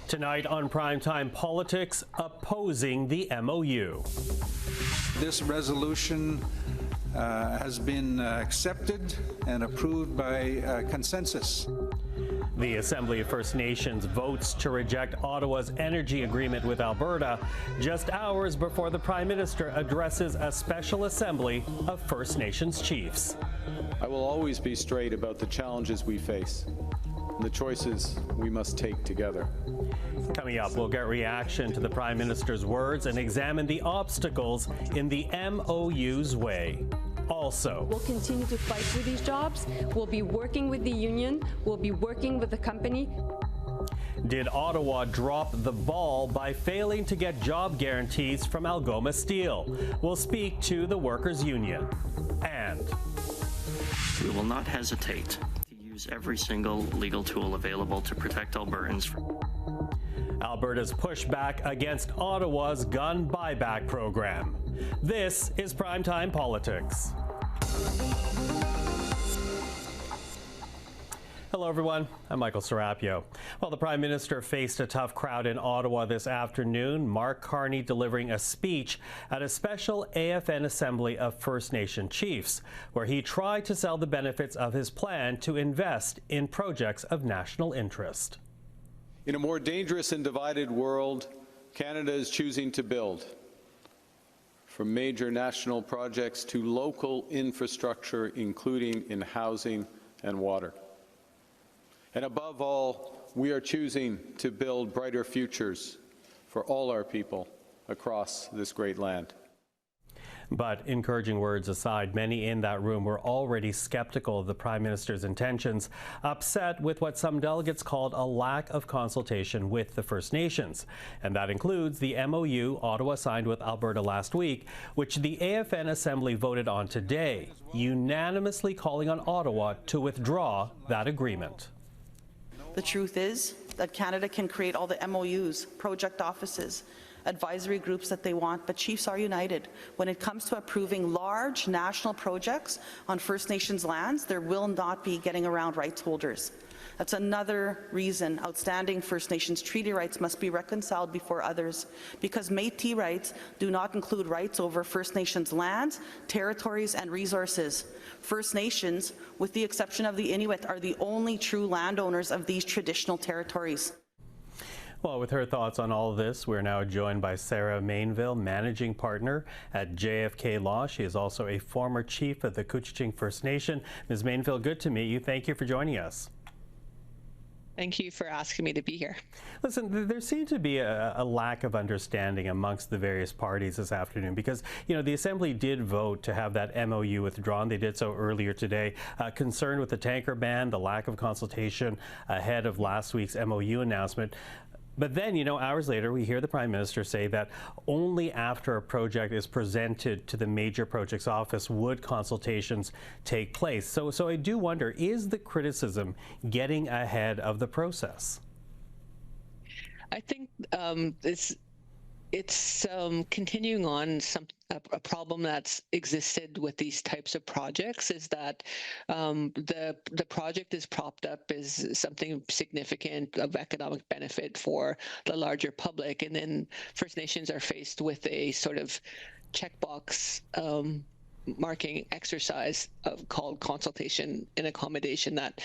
Tonight on PrimeTime Politics, opposing the MOU. This resolution has been accepted and approved by consensus. The Assembly of First Nations votes to reject Ottawa's energy agreement with Alberta just hours before the Prime Minister addresses a special assembly of First Nations chiefs. I will always be straight about the challenges we face and the choices we must take together. Coming up, we'll get reaction to the Prime Minister's words and examine the obstacles in the MOU's way. Also, we'll continue to fight for these jobs. We'll be working with the union. We'll be working with the company. Did Ottawa drop the ball by failing to get job guarantees from Algoma Steel? We'll speak to the workers' union. And we will not hesitate to use every single legal tool available to protect Albertans. Alberta's pushback against Ottawa's gun buyback program. This is PrimeTime Politics. Hello, everyone. I'm Michael Serapio. Well, the Prime Minister faced a tough crowd in Ottawa this afternoon. Mark Carney delivering a speech at a special AFN Assembly of First Nation Chiefs, where he tried to sell the benefits of his plan to invest in projects of national interest. In a more dangerous and divided world, Canada is choosing to build. From major national projects to local infrastructure, including in housing and water. And above all, we are choosing to build brighter futures for all our people across this great land. But encouraging words aside, many in that room were already skeptical of the Prime Minister's intentions, upset with what some delegates called a lack of consultation with the First Nations. And that includes the MOU Ottawa signed with Alberta last week, which the AFN Assembly voted on today, unanimously calling on Ottawa to withdraw that agreement. The truth is that Canada can create all the MOUs, project offices, advisory groups that they want, but chiefs are united. When it comes to approving large national projects on First Nations lands, there will not be getting around rights holders. That's another reason outstanding First Nations treaty rights must be reconciled before others, because Métis rights do not include rights over First Nations lands, territories, and resources. First Nations, with the exception of the Inuit, are the only true landowners of these traditional territories. Well, with her thoughts on all of this, we're now joined by Sara Mainville, Managing Partner at JFK Law. She is also a former chief of the Couchiching First Nation. Ms. Mainville, good to meet you. Thank you for joining us. Thank you for asking me to be here. Listen, there seemed to be a lack of understanding amongst the various parties this afternoon because, you know, the Assembly did vote to have that MOU withdrawn. They did so earlier today. Concerned with the tanker ban, the lack of consultation ahead of last week's MOU announcement. But then, you know, hours later, we hear the Prime Minister say that only after a project is presented to the Major Projects Office would consultations take place. So I do wonder, is the criticism getting ahead of the process? I think it's continuing on a problem that's existed with these types of projects is that the project is propped up as something significant of economic benefit for the larger public, and then First Nations are faced with a sort of checkbox marking exercise called consultation and accommodation that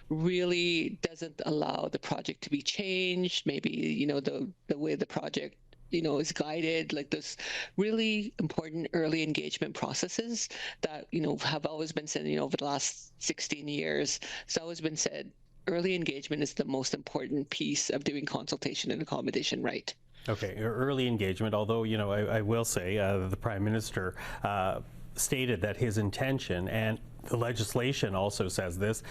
really doesn't allow the project to be changed. Maybe, you know, the way the project is guided, like those really important early engagement processes that, have always been said, over the last 16 years, it's always been said, early engagement is the most important piece of doing consultation and accommodation right. Okay, early engagement, although, I will say the Prime Minister stated that his intention, and the legislation also says this,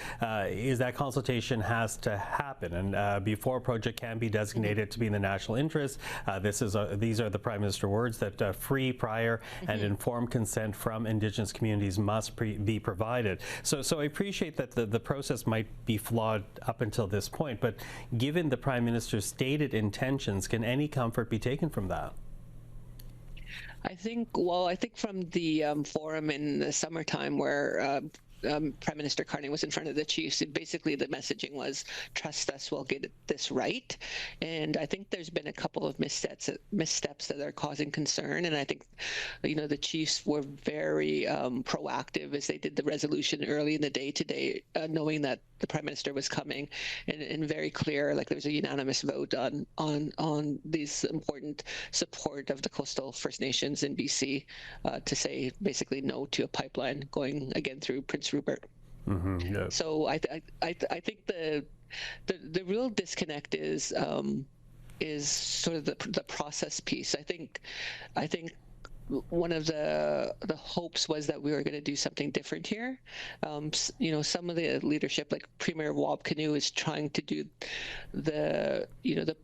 is that consultation has to happen, and before a project can be designated to be in the national interest, these are the Prime Minister words, that free, prior, and informed consent from Indigenous communities must be provided. So I appreciate that the process might be flawed up until this point, but given the Prime Minister's stated intentions, can any comfort be taken from that? I think from the forum in the summertime where Prime Minister Carney was in front of the chiefs, basically the messaging was, trust us, we'll get this right. And I think there's been a couple of missteps that are causing concern. And I think, the chiefs were very proactive as they did the resolution early in the day today, knowing that the Prime Minister was coming, and very clear, like there was a unanimous vote on these important support of the coastal First Nations in BC to say basically no to a pipeline going again through Prince Rupert. Mm-hmm, yeah. So I think the real disconnect is sort of the process piece. I think one of the hopes was that we were going to do something different here. Some of the leadership, like Premier Wabkanu, is trying to do the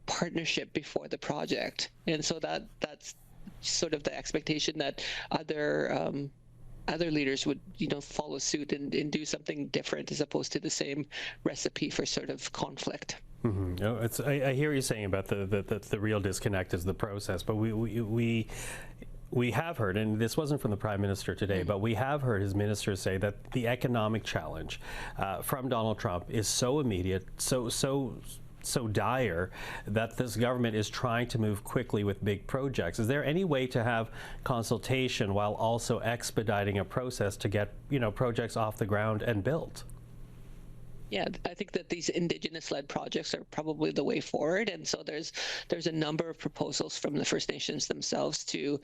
partnership before the project, and so that's sort of the expectation that other leaders would follow suit and do something different as opposed to the same recipe for sort of conflict. Mm-hmm. No, I hear you saying about the real disconnect is the process, but we have heard, and this wasn't from the Prime Minister today, but we have heard his ministers say that the economic challenge from Donald Trump is so immediate, so dire, that this government is trying to move quickly with big projects. Is there any way to have consultation while also expediting a process to get projects off the ground and built? Yeah, I think that these Indigenous-led projects are probably the way forward, and so there's a number of proposals from the First Nations themselves to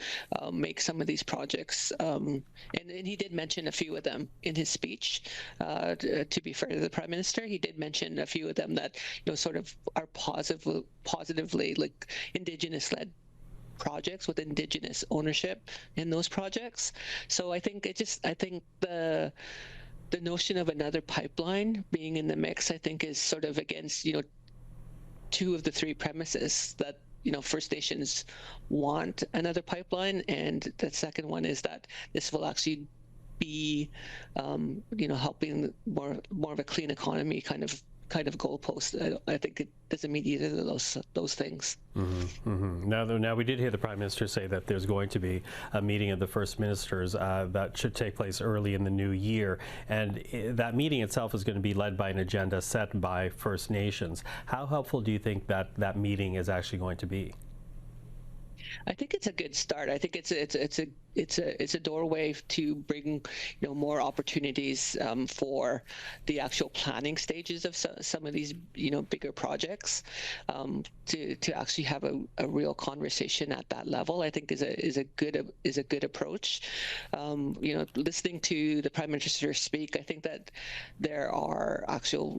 make some of these projects, and he did mention a few of them in his speech. To be fair to the Prime Minister, he did mention a few of them that sort of are positively like Indigenous-led projects with Indigenous ownership in those projects. So I think the notion of another pipeline being in the mix, I think, is sort of against, two of the three premises that, First Nations want another pipeline. And the second one is that this will actually be, helping more of a clean economy kind of goalpost. I think it doesn't mean either of those things. Mm-hmm, mm-hmm. Now we did hear the Prime Minister say that there's going to be a meeting of the First Ministers that should take place early in the new year, and that meeting itself is going to be led by an agenda set by First Nations. How helpful do you think that meeting is actually going to be? I think it's a good start. I think it's a doorway to bring more opportunities for the actual planning stages of some of these bigger projects, to actually have a real conversation at that level. I think is a good approach. Listening to the Prime Minister speak, I think that there are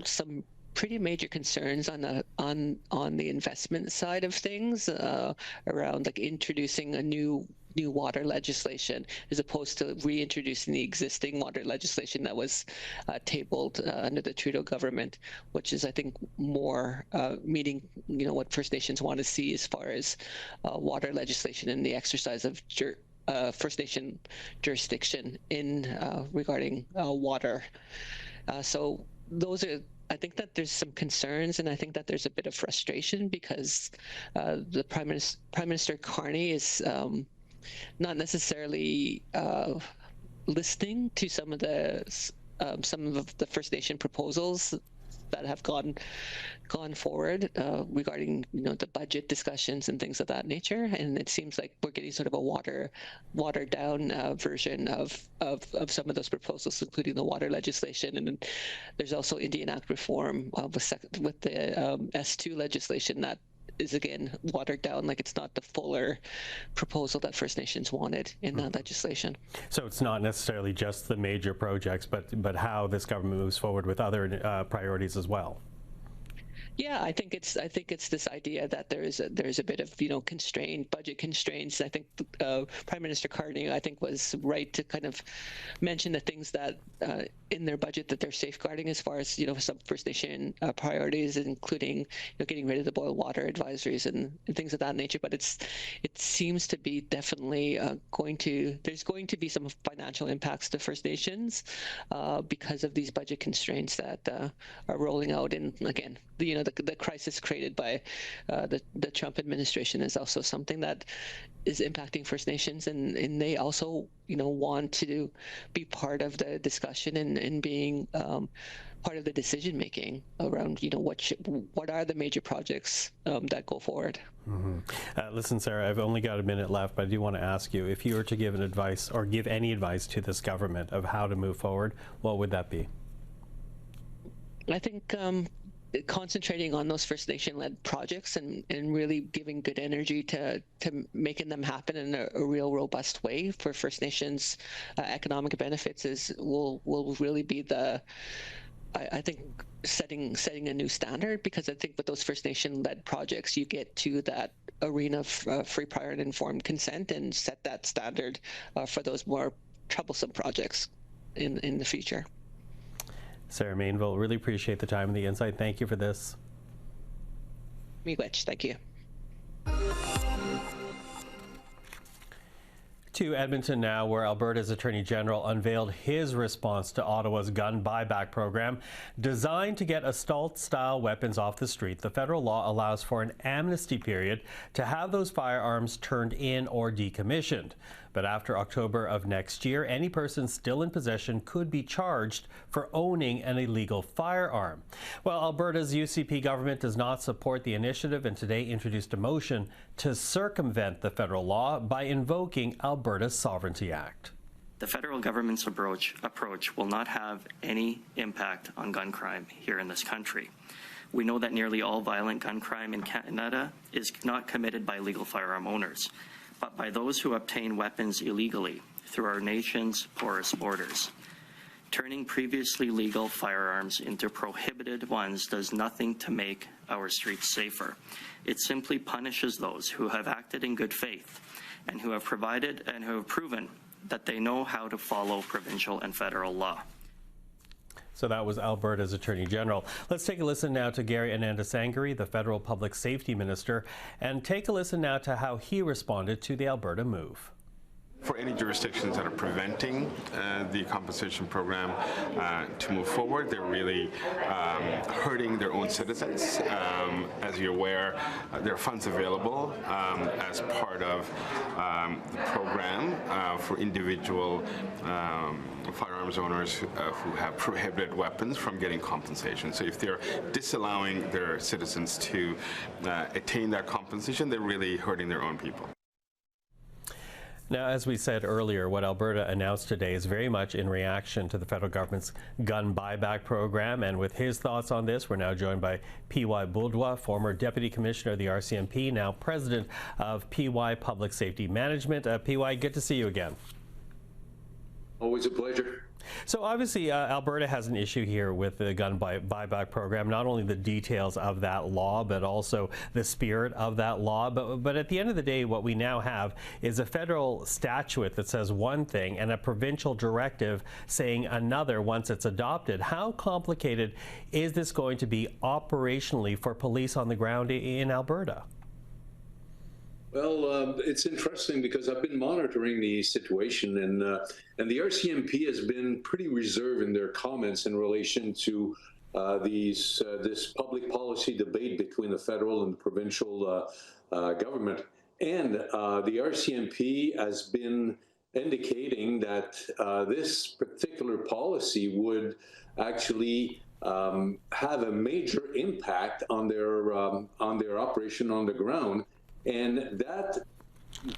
some pretty major concerns on the investment side of things, around like introducing a new water legislation as opposed to reintroducing the existing water legislation that was tabled under the Trudeau government, which is, I think, more meeting what First Nations want to see as far as water legislation and the exercise of First Nation jurisdiction in regarding water. So those are. I think that there's some concerns, and I think that there's a bit of frustration because the Prime Minister Carney is not necessarily listening to some of the First Nation proposals that have gone forward regarding the budget discussions and things of that nature, and it seems like we're getting sort of a watered down version of some of those proposals, including the water legislation. And then there's also Indian Act reform with the S2 legislation that is again watered down, like it's not the fuller proposal that First Nations wanted in that legislation. So it's not necessarily just the major projects, but how this government moves forward with other priorities as well. Yeah, I think it's this idea that there's a bit of budget constraints. I think Prime Minister Carney, I think, was right to kind of mention the things that in their budget that they're safeguarding as far as some First Nation priorities, including getting rid of the boil water advisories and things of that nature. But it seems to be definitely there's going to be some financial impacts to First Nations because of these budget constraints that are rolling out. And again, the crisis created by the Trump administration is also something that is impacting First Nations, and they also, want to be part of the discussion and being part of the decision making around, what are the major projects that go forward. Mm-hmm. Listen, Sara, I've only got a minute left, but I do want to ask you, if you were to give any advice to this government of how to move forward, what would that be? I think concentrating on those First Nation-led projects and really giving good energy to making them happen in a real robust way for First Nations economic benefits will really be I think setting a new standard, because I think with those First Nation-led projects, you get to that arena of free, prior, and informed consent and set that standard for those more troublesome projects in the future. Sara Mainville, really appreciate the time and the insight. Thank you for this. Miigwech, thank you. To Edmonton now, where Alberta's Attorney General unveiled his response to Ottawa's gun buyback program. Designed to get assault-style weapons off the street, the federal law allows for an amnesty period to have those firearms turned in or decommissioned. But after October of next year, any person still in possession could be charged for owning an illegal firearm. Well, Alberta's UCP government does not support the initiative and today introduced a motion to circumvent the federal law by invoking Alberta's Sovereignty Act. The federal government's approach will not have any impact on gun crime here in this country. We know that nearly all violent gun crime in Canada is not committed by legal firearm owners, but by those who obtain weapons illegally through our nation's porous borders. Turning previously legal firearms into prohibited ones does nothing to make our streets safer. It simply punishes those who have acted in good faith and who have proven that they know how to follow provincial and federal law. So that was Alberta's Attorney General. Let's take a listen now to Gary Anandasangari, the Federal Public Safety Minister, and take a listen now to how he responded to the Alberta move. For any jurisdictions that are preventing the compensation program to move forward, they're really hurting their own citizens. As you're aware, there are funds available as part of the program for individual firearms owners who have prohibited weapons from getting compensation. So if they're disallowing their citizens to attain that compensation, they're really hurting their own people. Now, as we said earlier, what Alberta announced today is very much in reaction to the federal government's gun buyback program. And with his thoughts on this, we're now joined by Pierre-Yves Bourduas, former Deputy Commissioner of the RCMP, now President of PY Public Safety Management. PY, good to see you again. Always a pleasure. So obviously, Alberta has an issue here with the gun buyback program, not only the details of that law, but also the spirit of that law. But at the end of the day, what we now have is a federal statute that says one thing and a provincial directive saying another once it's adopted. How complicated is this going to be operationally for police on the ground in Alberta? Well, it's interesting because I've been monitoring the situation, and the RCMP has been pretty reserved in their comments in relation to this public policy debate between the federal and the provincial government. And the RCMP has been indicating that this particular policy would actually have a major impact on their operation on the ground. And that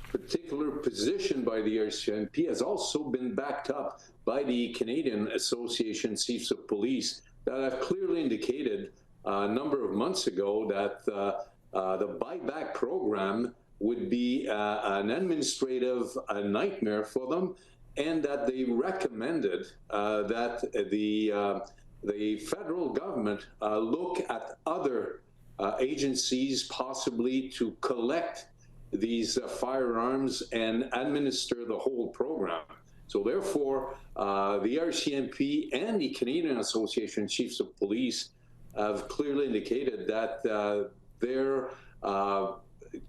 particular position by the RCMP has also been backed up by the Canadian Association Chiefs of Police that have clearly indicated a number of months ago that the buyback program would be an administrative nightmare for them, and that they recommended that the federal government look at other agencies possibly to collect these firearms and administer the whole program. So therefore, the RCMP and the Canadian Association Chiefs of Police have clearly indicated that their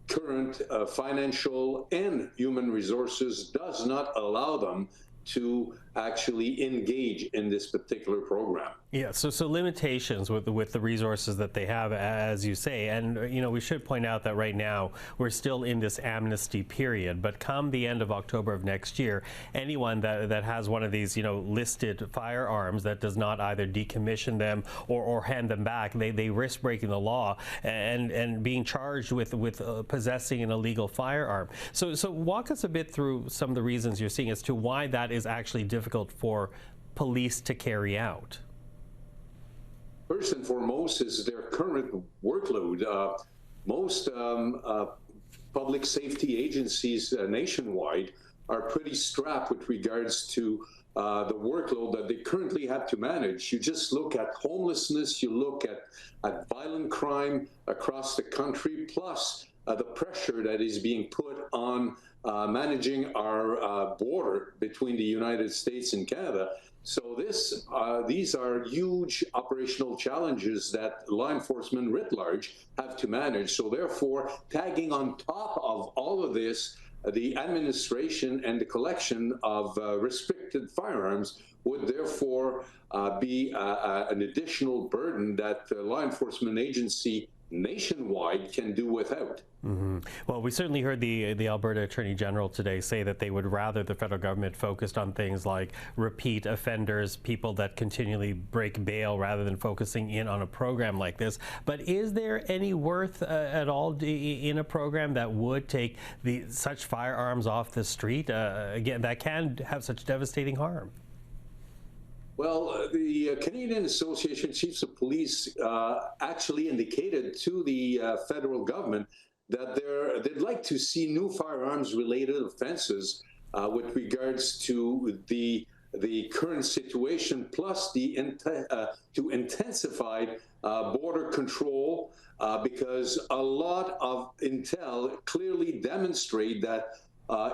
current financial and human resources does not allow them to actually engage in this particular program. Yeah, so limitations with the resources that they have, as you say, and we should point out that right now we're still in this amnesty period. But come the end of October of next year, anyone that has one of these listed firearms that does not either decommission them or hand them back, they risk breaking the law and being charged with possessing an illegal firearm. So walk us a bit through some of the reasons you're seeing as to why that is actually difficult for police to carry out. First and foremost is their current workload. Most public safety agencies nationwide are pretty strapped with regards to the workload that they currently have to manage. You just look at homelessness, you look at violent crime across the country, plus the pressure that is being put on managing our border between the United States and Canada. So these are huge operational challenges that law enforcement writ large have to manage. So therefore, tagging on top of all of this, the administration and the collection of restricted firearms would therefore be an additional burden that the law enforcement agency nationwide can do without. Mm-hmm. Well, we certainly heard the Alberta Attorney General today say that they would rather the federal government focused on things like repeat offenders, people that continually break bail, rather than focusing in on a program like this. But is there any worth at all in a program that would take such firearms off the street? Again, that can have such devastating harm. Well, the Canadian Association of Chiefs of Police actually indicated to the federal government that they'd like to see new firearms-related offenses with regards to the current situation, plus to intensify border control, because a lot of intel clearly demonstrate that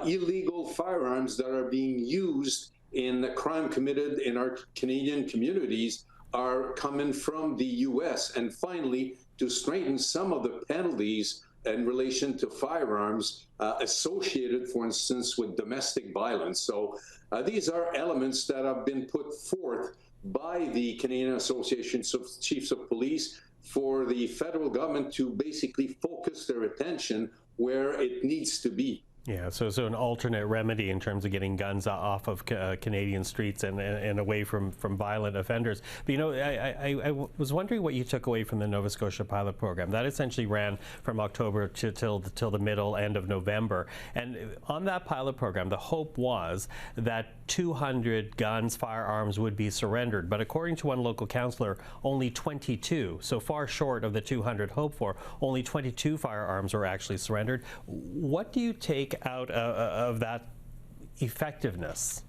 illegal firearms that are being used in the crime committed in our Canadian communities are coming from the U.S. And finally, to strengthen some of the penalties in relation to firearms associated, for instance, with domestic violence. So these are elements that have been put forth by the Canadian Association of Chiefs of Police for the federal government to basically focus their attention where it needs to be. Yeah, so an alternate remedy in terms of getting guns off of Canadian streets and away from violent offenders. But I was wondering what you took away from the Nova Scotia pilot program. That essentially ran from October till the middle end of November. And on that pilot program, the hope was that 200 guns, firearms would be surrendered. But according to one local councillor, only 22, so far short of the 200 hoped for, only 22 firearms were actually surrendered. What do you take out of that effectiveness?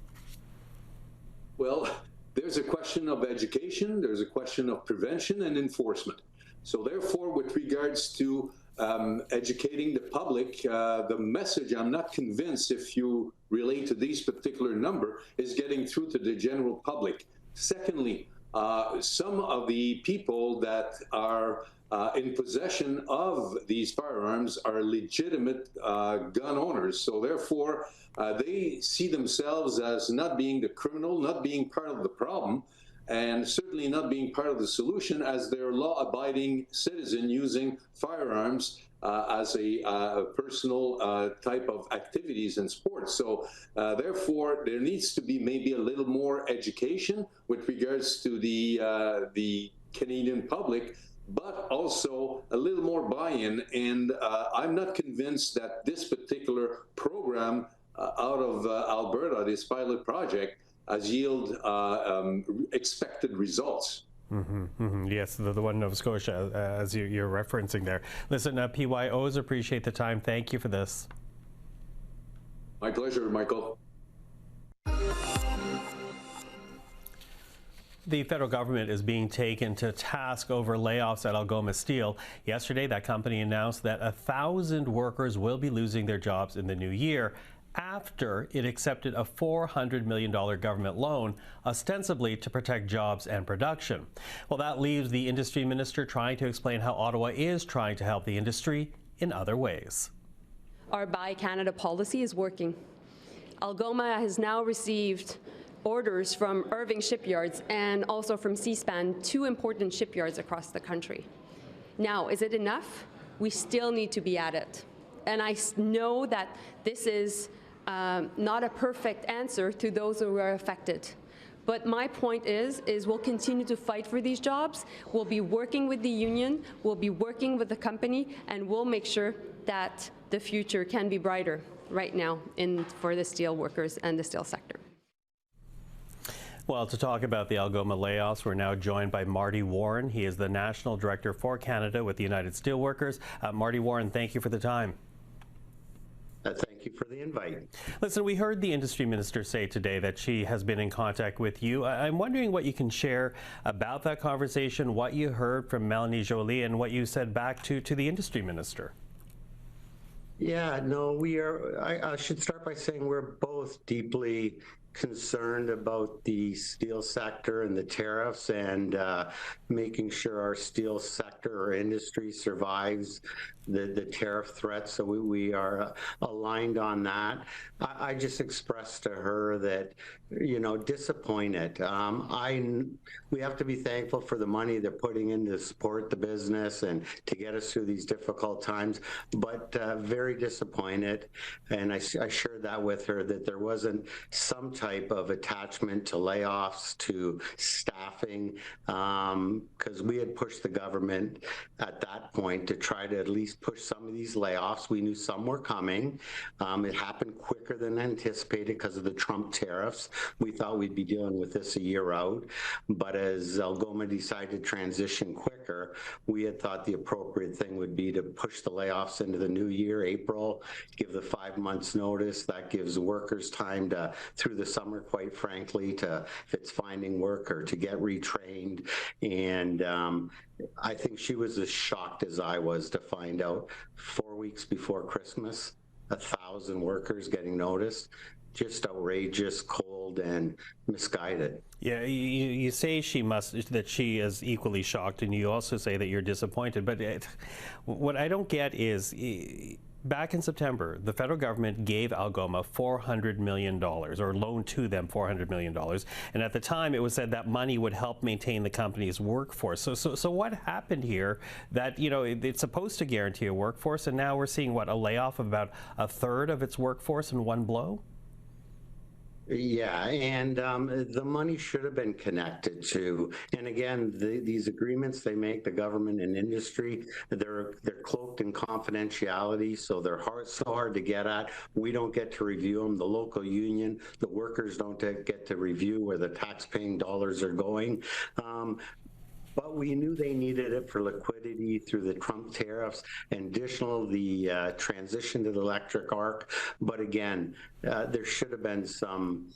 Well, there's a question of education, there's a question of prevention and enforcement. So therefore, with regards to educating the public, the message, I'm not convinced, if you relate to these particular number, is getting through to the general public. Secondly, some of the people that are in possession of these firearms are legitimate gun owners. So therefore, they see themselves as not being the criminal, not being part of the problem, and certainly not being part of the solution, as they're law-abiding citizen using firearms as a personal type of activities and sports. So therefore, there needs to be maybe a little more education with regards to the Canadian public, but also a little more buy-in. And I'm not convinced that this particular program out of Alberta, this pilot project, has yielded expected results. Mm-hmm, mm-hmm. Yes, the one in Nova Scotia, as you're referencing there. Listen, PYOs appreciate the time. Thank you for this. My pleasure, Michael. The federal government is being taken to task over layoffs at Algoma Steel. Yesterday, that company announced that 1,000 workers will be losing their jobs in the new year after it accepted a $400 million government loan, ostensibly to protect jobs and production. Well, that leaves the Industry Minister trying to explain how Ottawa is trying to help the industry in other ways. Our Buy Canada policy is working. Algoma has now received orders from Irving shipyards and also from Seaspan, 2 important shipyards across the country. Now, is it enough? We still need to be at it. And I know that this is not a perfect answer to those who are affected. But my point is we'll continue to fight for these jobs. We'll be working with the union, we'll be working with the company, and we'll make sure that the future can be brighter right now for the steel workers and the steel sector. Well, to talk about the Algoma layoffs, we're now joined by Marty Warren. He is the National Director for Canada with the United Steelworkers. Marty Warren, thank you for the time. Thank you for the invite. Listen, we heard the Industry Minister say today that she has been in contact with you. I'm wondering what you can share about that conversation, what you heard from Melanie Joly, and what you said back to the Industry Minister. Yeah, no, we are. I should start by saying we're both deeply concerned about the steel sector and the tariffs and making sure our steel sector or industry survives the tariff threats. So we are aligned on that. I just expressed to her that, you know, disappointed. We have to be thankful for the money they're putting in to support the business and to get us through these difficult times, but very disappointed. And I shared that with her, that there wasn't some type of attachment to layoffs, to staffing, because we had pushed the government at that point to try to at least push some of these layoffs. We knew some were coming. It happened quicker than anticipated because of the Trump tariffs. We thought we'd be dealing with this a year out, but as Algoma decided to transition quicker, we had thought the appropriate thing would be to push the layoffs into the new year, April, give the 5 months notice. That gives workers time to, through the summer, quite frankly, to, if it's finding work or to get retrained. And I think she was as shocked as I was to find out 4 weeks before Christmas, 1,000 workers getting noticed. Just outrageous, cold, and misguided. Yeah, you say that she is equally shocked, and you also say that you're disappointed. But what I don't get is, back in September, the federal government gave Algoma $400 million, or loaned to them $400 million. And at the time, it was said that money would help maintain the company's workforce. So what happened here that, you know, it's supposed to guarantee a workforce, and now we're seeing, what, a layoff of about 1/3 of its workforce in one blow? Yeah, and the money should have been connected to, and again, these agreements they make, the government and industry, they're cloaked in confidentiality, so they're so hard to get at. We don't get to review them. The local union, the workers don't get to review where the tax-paying dollars are going. But we knew they needed it for liquidity through the Trump tariffs and additional the transition to the electric arc. But again, there should have been some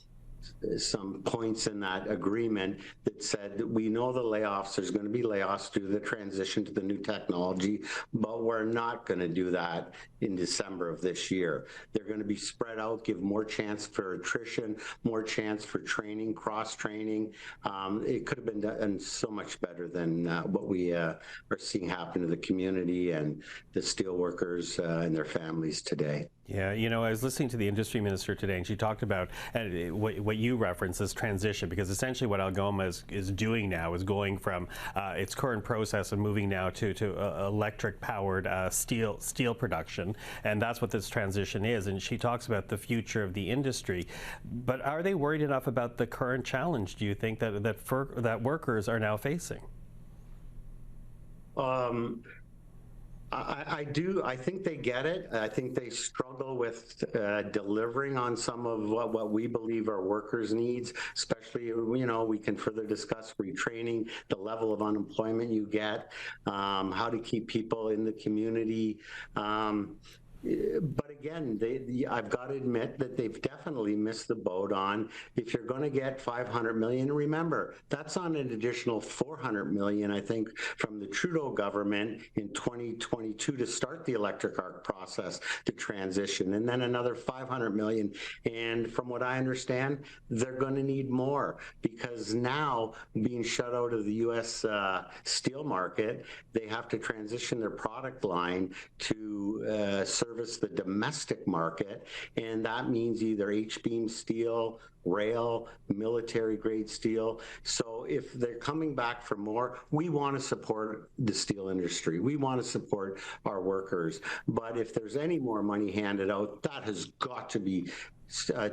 points in that agreement that said that we know the layoffs, there's going to be layoffs due to the transition to the new technology, but we're not going to do that in December of this year. They're going to be spread out, give more chance for attrition, more chance for training, cross-training. It could have been done so much better than what we are seeing happen to the community and the steelworkers and their families today. Yeah, you know, I was listening to the Industry Minister today, and she talked about what you referenced as transition, because essentially what Algoma is doing now is going from its current process and moving now to electric-powered steel production, and that's what this transition is. And she talks about the future of the industry. But are they worried enough about the current challenge, do you think, that workers are now facing? I do. I think they get it. I think they struggle with delivering on some of what we believe our workers' needs, especially, you know, we can further discuss retraining, the level of unemployment you get, how to keep people in the community. But again, I've got to admit that they've definitely missed the boat on, if you're going to get $500 million, remember, that's on an additional $400 million, I think, from the Trudeau government in 2022 to start the electric arc process to transition, and then another $500 million. And from what I understand, they're going to need more, because now, being shut out of the U.S. Steel market, they have to transition their product line to serve service the domestic market, and that means either H-beam steel, rail, military-grade steel. So if they're coming back for more, we want to support the steel industry. We want to support our workers. But if there's any more money handed out, that has got to be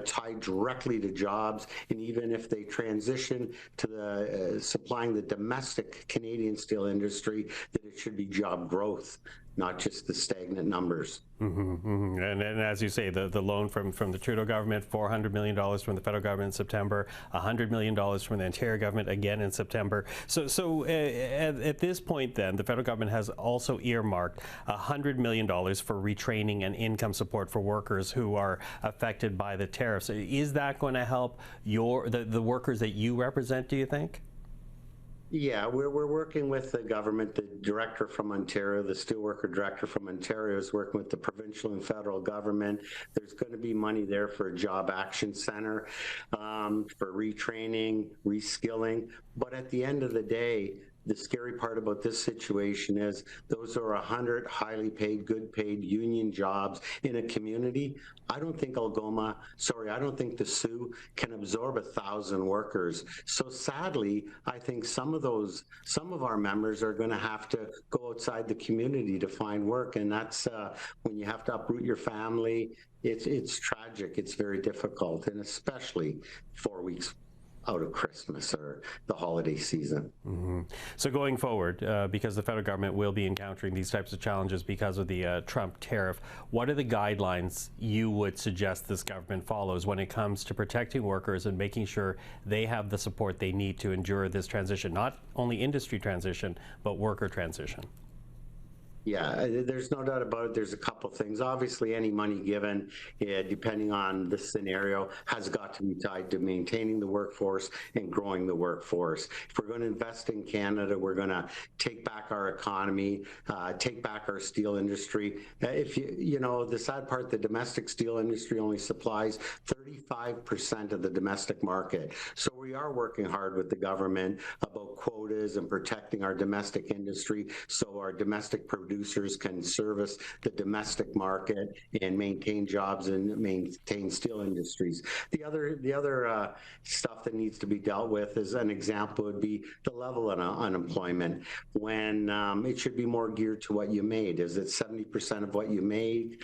tied directly to jobs, and even if they transition to the supplying the domestic Canadian steel industry, that it should be job growth, not just the stagnant numbers. And as you say, the loan from the Trudeau government, $400 million from the federal government in September, $100 million from the Ontario government again in September. So at this point then, the federal government has also earmarked $100 million for retraining and income support for workers who are affected by the tariffs. Is that going to help the workers that you represent, do you think? Yeah, we're working with the government. The director from Ontario, the steelworker director from Ontario, is working with the provincial and federal government. There's going to be money there for a job action center, for retraining, reskilling. But at the end of the day, the scary part about this situation is those are 100 highly paid, good paid union jobs in a community. I don't think I don't think the Sioux can absorb 1,000 workers. So sadly, I think some of our members are going to have to go outside the community to find work. And that's when you have to uproot your family. It's tragic. It's very difficult. And especially 4 weeks out of Christmas or the holiday season. So going forward, because the federal government will be encountering these types of challenges because of the Trump tariff, what are the guidelines you would suggest this government follows when it comes to protecting workers and making sure they have the support they need to endure this transition, not only industry transition, but worker transition? Yeah, there's no doubt about it. There's a couple things. Obviously, any money given, depending on the scenario, has got to be tied to maintaining the workforce and growing the workforce. If we're going to invest in Canada, we're going to take back our economy, take back our steel industry. If you know, the sad part, the domestic steel industry only supplies 35% of the domestic market. So we are working hard with the government about quotas and protecting our domestic industry so our domestic producers can service the domestic market and maintain jobs and maintain steel industries. The other stuff that needs to be dealt with, as an example, would be the level of unemployment, when it should be more geared to what you made. Is it 70% of what you made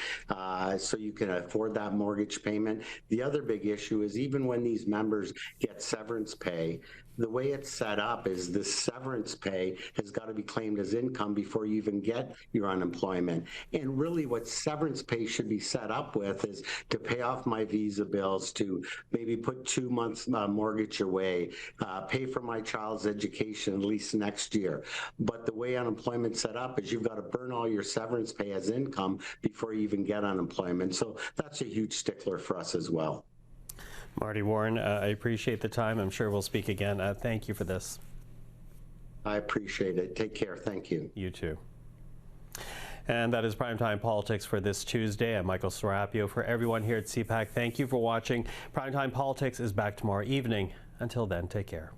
so you can afford that mortgage payment? The other big issue is even when these members get severance pay, the way it's set up is the severance pay has got to be claimed as income before you even get your unemployment. And really what severance pay should be set up with is to pay off my visa bills, to maybe put 2 months mortgage away, pay for my child's education at least next year. But the way unemployment's set up is you've got to burn all your severance pay as income before you even get unemployment. So that's a huge stickler for us as well. Marty Warren, I appreciate the time. I'm sure we'll speak again. Thank you for this. I appreciate it. Take care. Thank you. You too. And that is Primetime Politics for this Tuesday. I'm Michael Serapio. For everyone here at CPAC, thank you for watching. Primetime Politics is back tomorrow evening. Until then, take care.